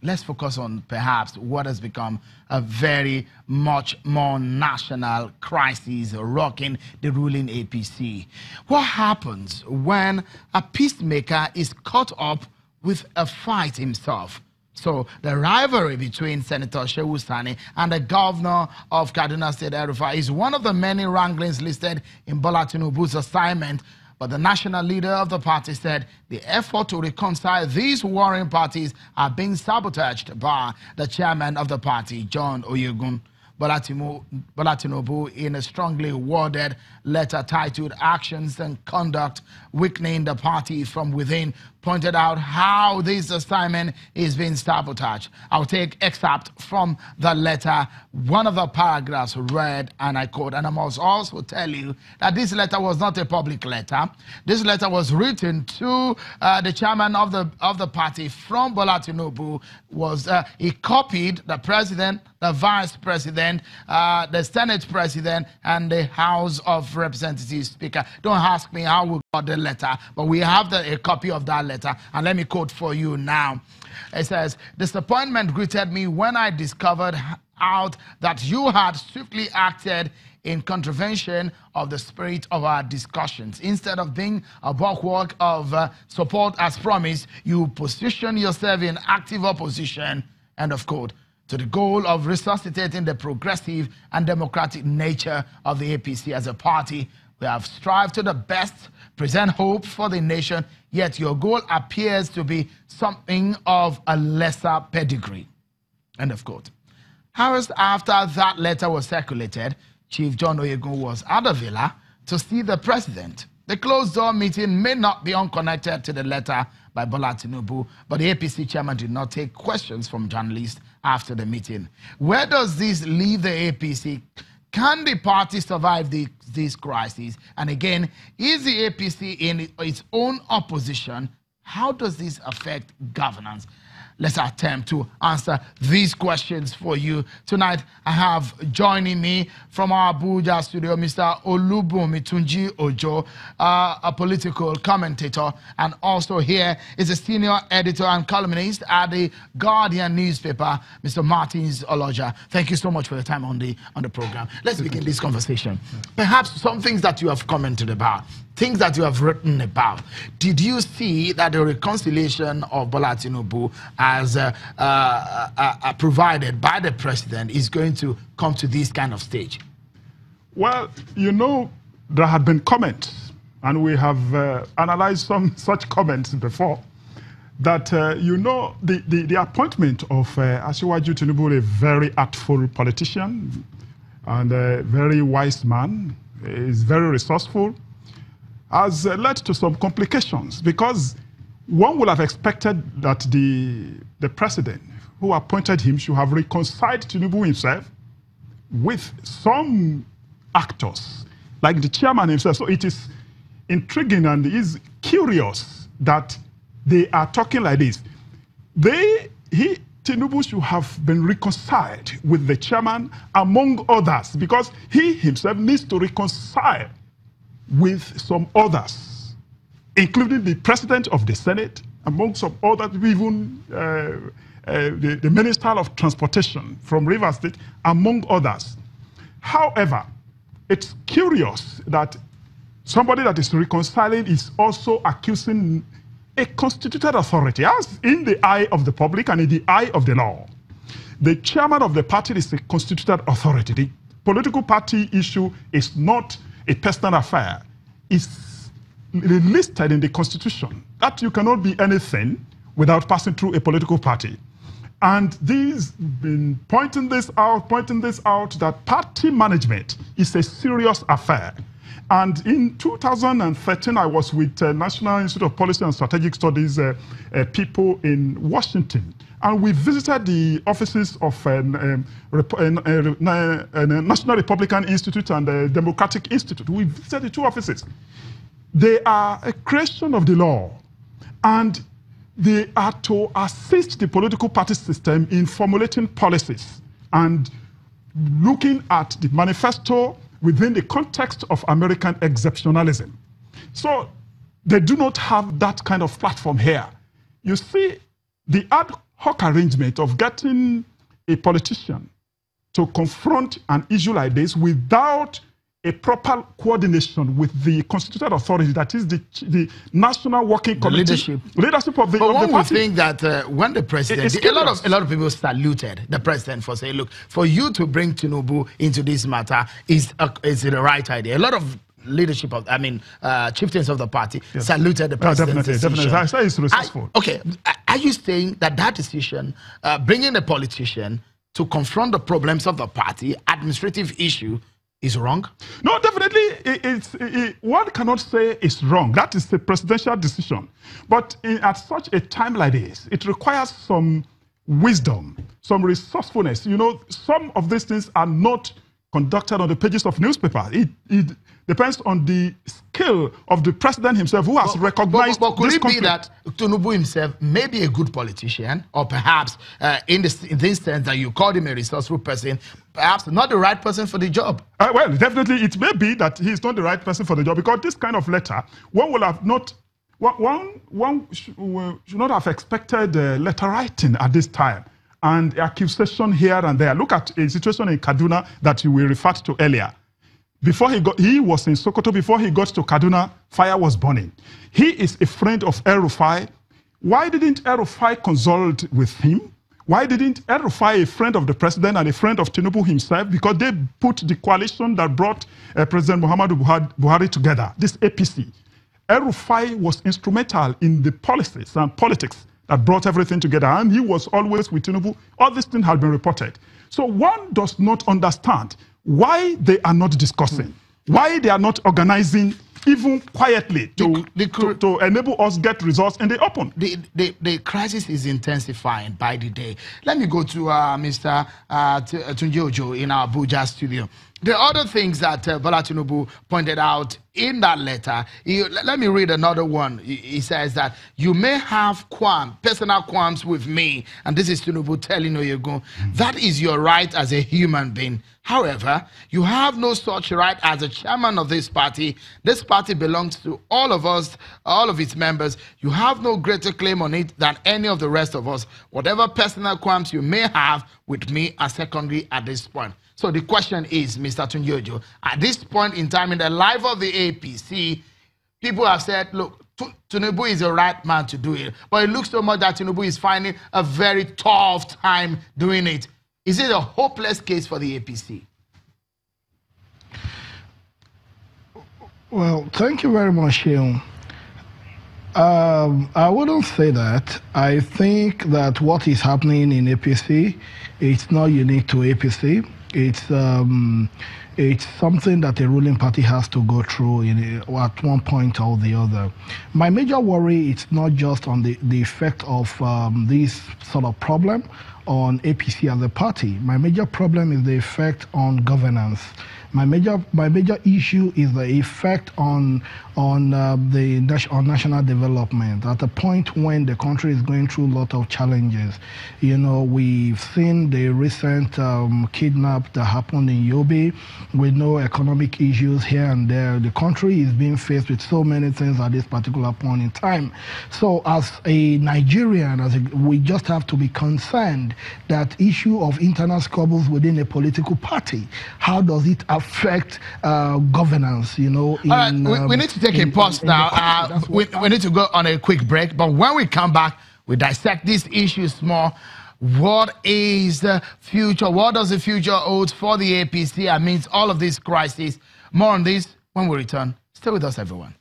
let's focus on perhaps what has become a very much more national crisis rocking the ruling APC. What happens when a peacemaker is caught up with a fight himself? So the rivalry between Senator Shehu Sani and the governor of Kaduna State, El-Rufai, is one of the many wranglings listed in Bola Tinubu's assignment. But the national leader of the party said the effort to reconcile these warring parties are being sabotaged by the chairman of the party, John Oyegun. Bola Tinubu, in a strongly worded letter titled Actions and Conduct Weakening the Party from Within, pointed out how this assignment is being sabotaged. I'll take excerpt from the letter. One of the paragraphs read, and I quote, and I must also tell you that this letter was not a public letter. This letter was written to the chairman of the party from Bola Tinubu. He copied the president, the vice president, the Senate president, and the House of Representatives speaker. Don't ask me how we got the letter, but we have a copy of that letter, and let me quote for you now. It says, "Disappointment greeted me when I discovered out that you had swiftly acted in contravention of the spirit of our discussions. Instead of being a bulwark of support as promised, you position yourself in active opposition," end of quote, to the goal of resuscitating the progressive and democratic nature of the APC as a party. We have strived to the best, present hope for the nation, yet your goal appears to be something of a lesser pedigree, end of quote. Hours after that letter was circulated, Chief John Oyegun was at the villa to see the president. The closed-door meeting may not be unconnected to the letter by Bola Tinubu, but the APC chairman did not take questions from journalists after the meeting. Where does this leave the APC? Can the party survive this crisis? And again, is the APC in its own opposition? How does this affect governance? Let's attempt to answer these questions for you. Tonight, I have joining me from our Abuja studio, Mr. Olubunmi Tunji Ojo, a political commentator, and also here is a senior editor and columnist at the Guardian newspaper, Mr. Martins Oloja. Thank you so much for your time on the program. Let's begin this conversation. Perhaps some things that you have commented about, things that you have written about. Did you see that the reconciliation of Bola Tinubu as provided by the president is going to come to this kind of stage? Well, you know, there have been comments, and we have analyzed some such comments before, that, you know, the appointment of Asiwaju Tinubu, a very artful politician and a very wise man, is very resourceful, has led to some complications, because one would have expected that the president who appointed him should have reconciled Tinubu himself with some actors, like the chairman himself. So it is intriguing and is curious that they are talking like this. Tinubu should have been reconciled with the chairman, among others, because he himself needs to reconcile with some others, including the president of the Senate, among some others, even the Minister of Transportation from Rivers State, among others. However, it's curious that somebody that is reconciling is also accusing a constituted authority, as in the eye of the public and in the eye of the law. The chairman of the party is a constituted authority. The political party issue is not a personal affair. It's listed in the Constitution that you cannot be anything without passing through a political party. And these been pointing this out, that party management is a serious affair. And in 2013, I was with National Institute of Policy and Strategic Studies people in Washington. And we visited the offices of National Republican Institute and the Democratic Institute. We visited the two offices. They are a creation of the law, and they are to assist the political party system in formulating policies and looking at the manifesto within the context of American exceptionalism. So they do not have that kind of platform here. You see, the ad hoc arrangement of getting a politician to confront an issue like this without a proper coordination with the constituted authority, that is the National Working Committee, leadership of the But one would party. think that when the president, a lot of people saluted the president for saying, look, for you to bring Tinubu into this matter is the right idea. A lot of leadership of, chieftains of the party saluted the president's decision. Definitely. I say it's resourceful. Okay, are you saying that decision, bringing a politician to confront the problems of the party, administrative issue, is wrong? No, definitely. One cannot say it's wrong. That is the presidential decision. But at such a time like this, it requires some wisdom, some resourcefulness. You know, some of these things are not conducted on the pages of newspapers. It depends on the skill of the president himself, who has recognized but could this it be conflict. that Tinubu himself may be a good politician, or perhaps in this sense that you called him a resourceful person, perhaps not the right person for the job? Well, definitely it may be that he's not the right person for the job, because this kind of letter, one will have not, one should not have expected letter writing at this time, and accusation here and there. Look at a situation in Kaduna that we referred to earlier. Before he was in Sokoto. Before he got to Kaduna, fire was burning. He is a friend of El-Rufai. Why didn't El-Rufai consult with him? Why didn't El-Rufai, a friend of the president and a friend of Tinubu himself, because they put the coalition that brought President Muhammadu Buhari together, this APC. El-Rufai was instrumental in the policies and politics that brought everything together, and he was always with Tinubu. All these things have been reported. So one does not understand why they are not discussing, why they are not organizing even quietly to enable us get results in the open. The crisis is intensifying by the day. Let me go to Mr. Tunji Ojo in our Abuja studio. The other things that Bola Tinubu pointed out in that letter, let me read another one. He says that you may have personal qualms with me, and this is Tinubu telling Oyegun, that is your right as a human being. However, you have no such right as a chairman of this party. This party belongs to all of us, all of its members. You have no greater claim on it than any of the rest of us. Whatever personal qualms you may have with me are secondary at this point. So the question is, Mr. Tunji Ojo, at this point in time in the life of the APC, people have said, look, Tinubu is the right man to do it. But it looks so much that Tinubu is finding a very tough time doing it. Is it a hopeless case for the APC? Well, thank you very much, Sheung. I wouldn't say that. I think that what is happening in APC, it's not unique to APC. It's something that the ruling party has to go through at one point or the other. My major worry is not just on the effect of this sort of problem on APC as a party. My major problem is the effect on governance. My major issue is the effect on national development at a point when the country is going through a lot of challenges. You know, we've seen the recent kidnap that happened in Yobe. We know economic issues here and there. The country is being faced with so many things at this particular point in time. So as a Nigerian, we just have to be concerned that issue of internal squabbles within a political party. How does it affect governance, you know? All right, we need to take a pause now. We need to go on a quick break, but when we come back, we dissect these issues more. What is the future? What does the future hold for the APC amidst all of these crises? More on this when we return. Stay with us, everyone.